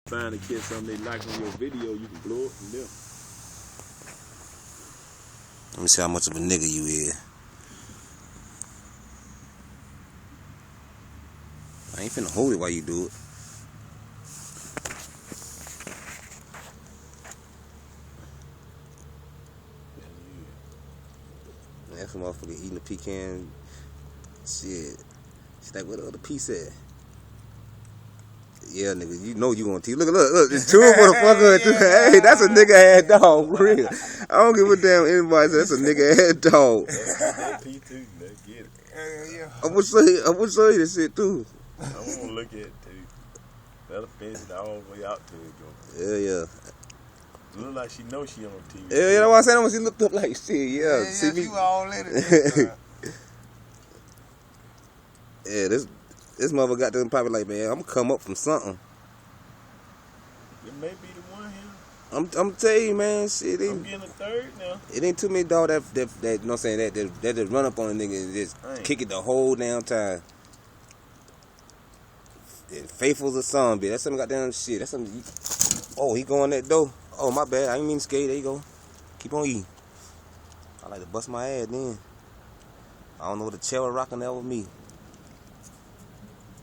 Find a kid something they like on your video, you can blow it from there. Let me see how much of a nigga you is. I ain't finna hold it while you do it. That's a motherfucker eating a pecan. Shit. She's like, what the other piece at? Yeah, nigga, you know you gonna teach. Look, it's two motherfuckers. Yeah. Hey, that's a nigga ass dog, for real. I don't give a damn anybody says that's a nigga ass dog. That P2, let's get it. Yeah. I'm gonna show you this shit too. I'm gonna look at it too. That'll finish it all the way out to it, go. Yeah. Look like she knows she on TV. Yeah, that's what I'm saying. She looked up like shit. Yeah, see me. You all in it. Yeah, this mother got them probably like, man, I'm gonna come up from something. It may be the one here. I'm telling you, man, shit. I'm getting a third now. It ain't too many dogs that you know what I'm saying, that just run up on a nigga and just kick it the whole damn time. And Faithful's a son, bitch. That's some goddamn shit. That's something. Oh, he going that door. Oh, my bad. I didn't mean to skate. There you go. Keep on eating. I like to bust my ass then. I don't know what the cherry rocking that with me.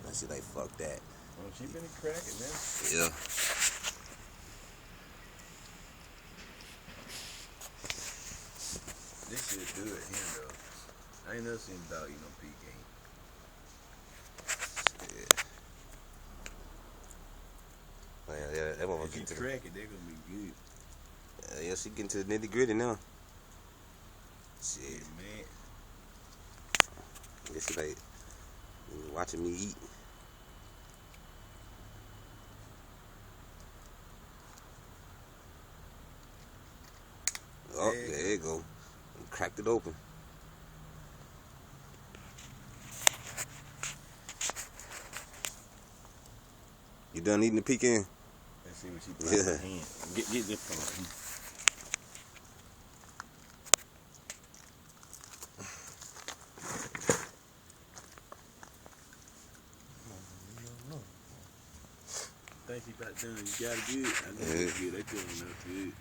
That shit like, fuck that. Oh, she been cracking now. Yeah. This shit good here though. I ain't never seen a dog eat no pecan. Yeah, that motherfucker If you get to crack it, they're gonna be good. yeah, she getting to the nitty gritty now. Shit. Man. This is like watching me eat. Oh, there you go. Cracked it open. You done eating the pecan? Let's see what she put in her hand. Get this from her. I think she got done. You got it good. I know it's good. They put it enough good.